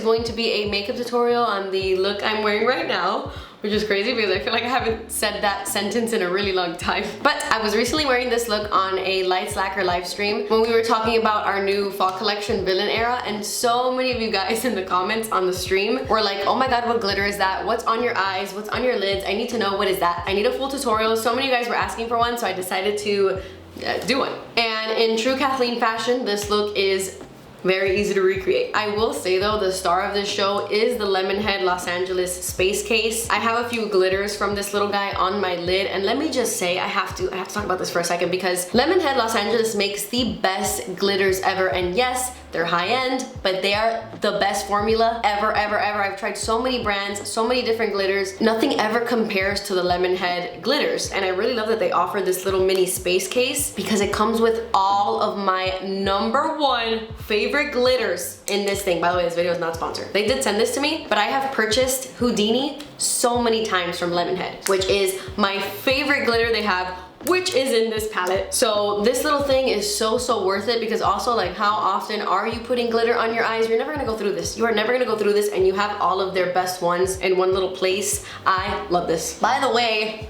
is going to be a makeup tutorial on the look I'm wearing right now, which is crazy because I feel like I haven't said that sentence in a really long time. But I was recently wearing this look on a Lights Lacquer live stream when we were talking about our new fall collection Villain Era, and so many of you guys in the comments on the stream were like, oh my god, what glitter is that? What's on your eyes? What's on your lids? I need to know, what is that? I need a full tutorial. So many of you guys were asking for one, so I decided to do one. And in true Kathleen fashion, this look is very easy to recreate. I will say though, the star of this show is the Lemonhead Los Angeles space case. I have a few glitters from this little guy on my lid, and let me just say, I have to talk about this for a second, because Lemonhead Los Angeles makes the best glitters ever. And yes, they're high-end, but they are the best formula ever. I've tried so many brands, so many different glitters. Nothing ever compares to the Lemonhead glitters. And I really love that they offer this little mini space case, because it comes with all of my #1 favorite glitters in this thing. By the way, this video is not sponsored. They did send this to me, but I have purchased Houdini so many times from Lemonhead, which is my favorite glitter they have, which is in this palette. So this little thing is so worth it, because also, like, how often are you putting glitter on your eyes? You're never gonna go through this. You are never gonna go through this, and you have all of their best ones in one little place. I love this. By the way,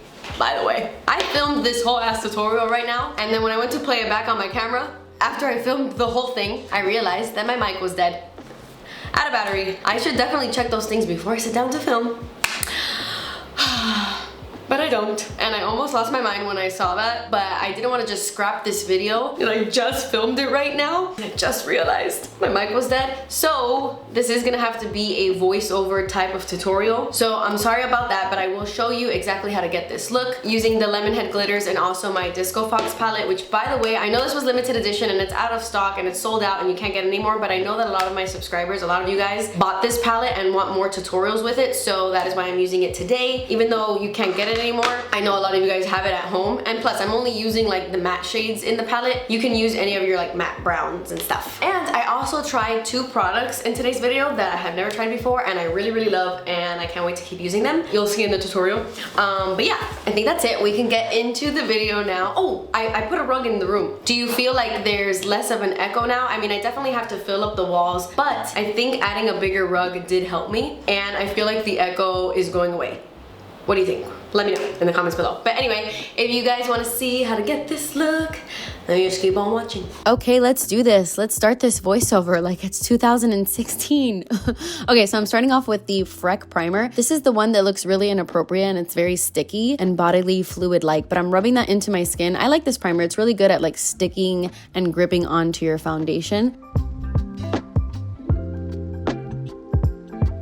I filmed this whole ass tutorial right now, and then when I went to play it back on my camera, after I filmed the whole thing, I realized that my mic was dead. Out of battery. I should definitely check those things before I sit down to film. But I don't. And I almost lost my mind when I saw that, but I didn't want to just scrap this video, and I just filmed it right now. I just realized my mic was dead. So this is gonna have to be a voiceover type of tutorial. So I'm sorry about that, but I will show you exactly how to get this look using the Lemonhead glitters and also my Disco Fox palette, which, by the way, I know this was limited edition and it's out of stock and it's sold out and you can't get it anymore, but I know that a lot of my subscribers, a lot of you guys bought this palette and want more tutorials with it, so that is why I'm using it today. Even though you can't get it anymore, I know a lot of you guys have it at home, and plus I'm only using like the matte shades in the palette. You can use any of your like matte browns and stuff. And I also tried 2 products in today's video that I have never tried before and I really love, and I can't wait to keep using them. You'll see in the tutorial. But yeah, I think that's it. We can get into the video now. Oh, I put a rug in the room. Do you feel like there's less of an echo now? I mean, I definitely have to fill up the walls, but I think adding a bigger rug did help me, and I feel like the echo is going away. What do you think? Let me know in the comments below. But anyway, if you guys want to see how to get this look, then you just keep on watching. Okay, let's do this. Let's start this voiceover like it's 2016. Okay, so I'm starting off with the Freck primer. This is the one that looks really inappropriate and it's very sticky and bodily fluid-like, but I'm rubbing that into my skin. I like this primer. It's really good at like sticking and gripping onto your foundation.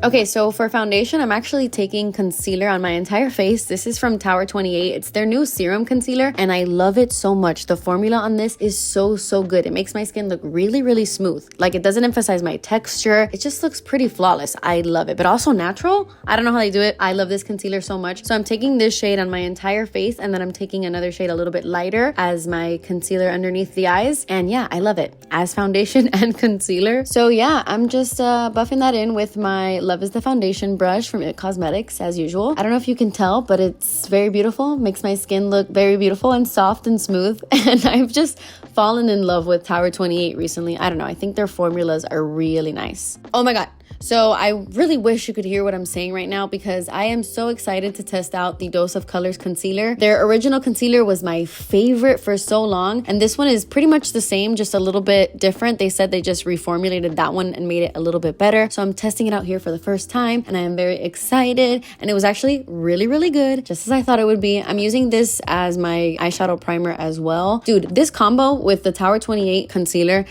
Okay, so for foundation, I'm actually taking concealer on my entire face. This is from Tower 28. It's their new Serum concealer, and I love it so much. The formula on this is so good. It makes my skin look really smooth. Like, it doesn't emphasize my texture. It just looks pretty flawless. I love it, but also natural. I don't know how they do it. I love this concealer so much. So I'm taking this shade on my entire face, and then I'm taking another shade a little bit lighter as my concealer underneath the eyes. And yeah, I love it as foundation and concealer. So yeah, I'm just buffing that in with my Love is the Foundation brush from It Cosmetics, as usual. I don't know if you can tell, but it's very beautiful. Makes my skin look very beautiful and soft and smooth. And I've just fallen in love with Tower 28 recently. I don't know. I think their formulas are really nice. Oh my god. So I really wish you could hear what I'm saying right now, because I am so excited to test out the Dose of Colors concealer. Their original concealer was my favorite for so long, and this one is pretty much the same, just a little bit different. They said they just reformulated that one and made it a little bit better. So I'm testing it out here for the first time, and I am very excited. And it was actually really good, just as I thought it would be. I'm using this as my eyeshadow primer as well. Dude, this combo with the Tower 28 concealer,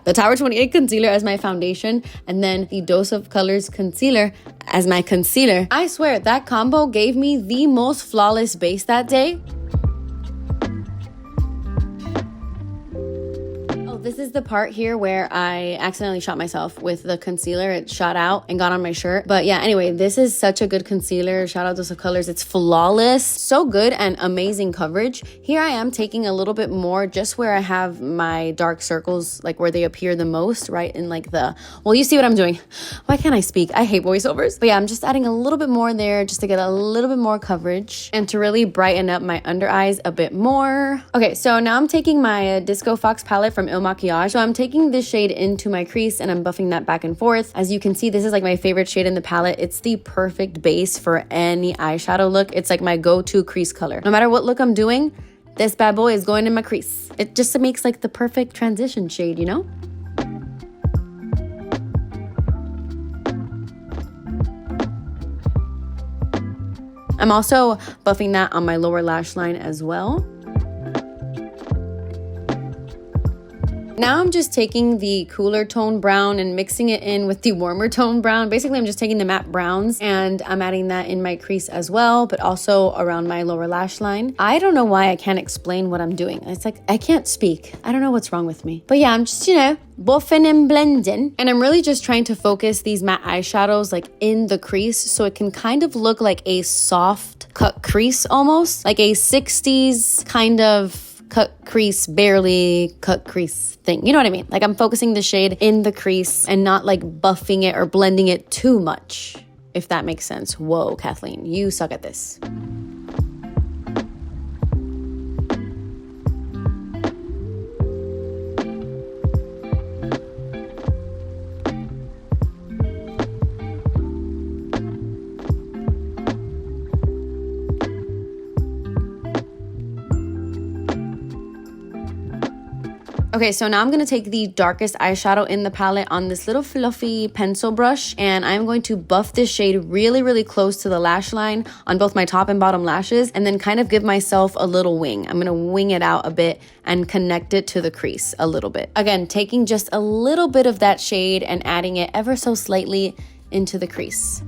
the Tower 28 concealer as my foundation, and then the Dose of Colors concealer as my concealer. I swear, that combo gave me the most flawless base that day. This is the part here where I accidentally shot myself with the concealer. It shot out and got on my shirt. But yeah, anyway, this is such a good concealer. Shout out Dose of Colors. It's flawless. So good and amazing coverage. Here I am taking a little bit more just where I have my dark circles, like where they appear the most, right in like the, well, you see what I'm doing. Why can't I speak? I hate voiceovers. But yeah, I'm just adding a little bit more there just to get a little bit more coverage and to really brighten up my under eyes a bit more. Okay, so now I'm taking my Disco Fox palette from Makiage. So I'm taking this shade into my crease and I'm buffing that back and forth. As you can see, this is like my favorite shade in the palette. It's the perfect base for any eyeshadow look. It's like my go-to crease color. No matter what look I'm doing, this bad boy is going in my crease. It just makes like the perfect transition shade, you know? I'm also buffing that on my lower lash line as well. Now I'm just taking the cooler tone brown and mixing it in with the warmer tone brown. Basically, I'm just taking the matte browns and I'm adding that in my crease as well, but also around my lower lash line. I don't know why I can't explain what I'm doing. It's like, I can't speak. I don't know what's wrong with me. But yeah, I'm just, you know, buffing and blending. And I'm really just trying to focus these matte eyeshadows like in the crease so it can kind of look like a soft cut crease almost. Like a 60s kind of cut crease, barely cut crease thing. You know what I mean? Like I'm focusing the shade in the crease and not like buffing it or blending it too much, if that makes sense. Whoa, Kathleen, you suck at this. Okay, so now I'm going to take the darkest eyeshadow in the palette on this little fluffy pencil brush, and I'm going to buff this shade really, really close to the lash line on both my top and bottom lashes, and then kind of give myself a little wing. I'm going to wing it out a bit and connect it to the crease a little bit. Again, taking just a little bit of that shade and adding it ever so slightly into the crease.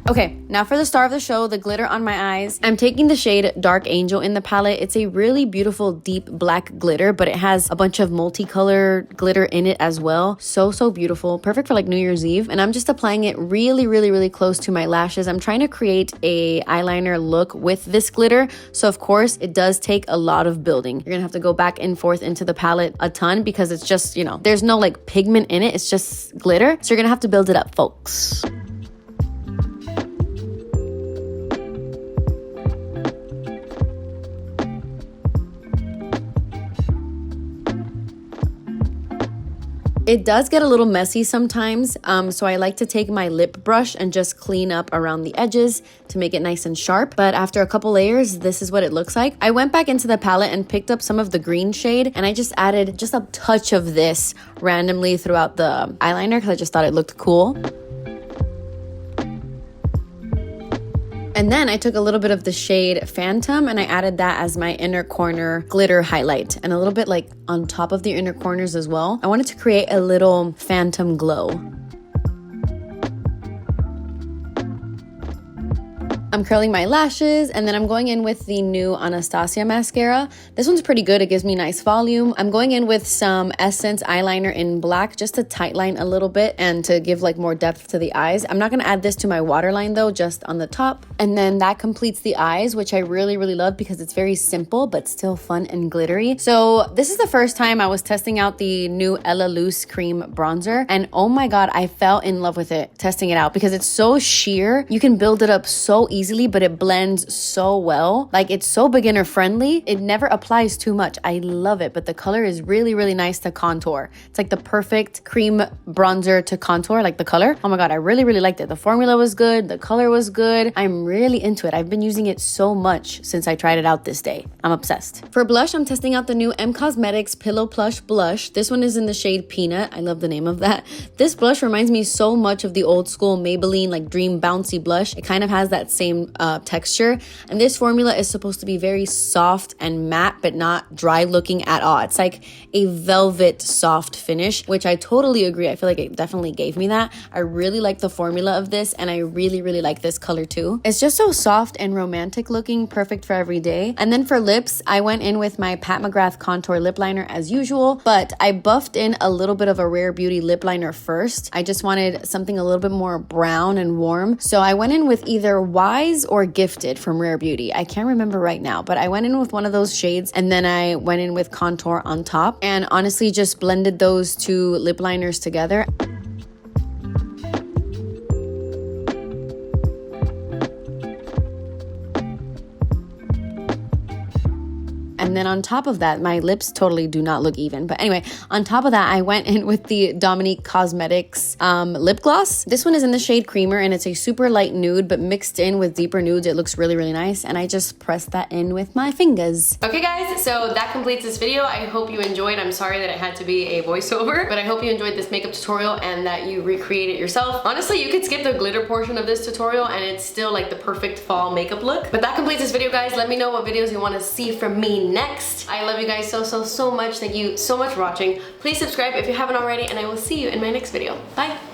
Okay, now for the star of the show, the glitter on my eyes. I'm taking the shade Dark Angel in the palette. It's a really beautiful deep black glitter, but it has a bunch of multicolored glitter in it as well. So beautiful. Perfect for like New Year's Eve. And I'm just applying it really, really, really close to my lashes. I'm trying to create a eyeliner look with this glitter. So of course, it does take a lot of building. You're gonna have to go back and forth into the palette a ton because it's just, you know, there's no like pigment in it. It's just glitter. So you're gonna have to build it up, folks. It does get a little messy sometimes, so I like to take my lip brush and just clean up around the edges to make it nice and sharp. But after a couple layers, this is what it looks like. I went back into the palette and picked up some of the green shade, and I just added just a touch of this randomly throughout the eyeliner because I just thought it looked cool. And then I took a little bit of the shade Phantom and I added that as my inner corner glitter highlight and a little bit like on top of the inner corners as well. I wanted to create a little phantom glow. I'm curling my lashes and then I'm going in with the new Anastasia mascara. This one's pretty good. It gives me nice volume. I'm going in with some Essence eyeliner in black just to tightline a little bit and to give like more depth to the eyes. I'm not going to add this to my waterline though, just on the top. And then that completes the eyes, which I really, really love because it's very simple but still fun and glittery. So this is the first time I was testing out the new Elaluz cream bronzer and oh my god, I fell in love with it testing it out because it's so sheer. You can build it up so easily, but it blends so well. Like it's so beginner friendly. It never applies too much. I love it, but the color is really, really nice to contour. It's like the perfect cream bronzer to contour, like the color. Oh my god, I really, really liked it. The formula was good. The color was good. I'm really into it. I've been using it so much since I tried it out this day. I'm obsessed. For blush, I'm testing out the new M Cosmetics Pillow Plush blush. This one is in the shade Peanut. I love the name of that. This blush reminds me so much of the old school Maybelline like Dream Bouncy blush. It kind of has that same same texture. And this formula is supposed to be very soft and matte, but not dry looking at all. It's like a velvet soft finish, which I totally agree. I feel like it definitely gave me that. I really like the formula of this, and I really like this color too. It's just so soft and romantic looking, perfect for every day. And then for lips, I went in with my Pat McGrath contour lip liner as usual, but I buffed in a little bit of a Rare Beauty lip liner first. I just wanted something a little bit more brown and warm, so I went in with either Wise or Gifted from Rare Beauty. I can't remember right now, but I went in with one of those shades, and then I went in with contour on top, and honestly just blended those two lip liners together. And then on top of that, my lips totally do not look even. But anyway, on top of that, I went in with the Dominique Cosmetics lip gloss. This one is in the shade Creamer, and it's a super light nude, but mixed in with deeper nudes, it looks really nice. And I just pressed that in with my fingers. Okay guys, so that completes this video. I hope you enjoyed. I'm sorry that it had to be a voiceover, but I hope you enjoyed this makeup tutorial and that you recreate it yourself. Honestly, you could skip the glitter portion of this tutorial and it's still like the perfect fall makeup look. But that completes this video, guys. Let me know what videos you want to see from me next. I love you guys so much. Thank you so much for watching. Please subscribe if you haven't already, and I will see you in my next video. Bye.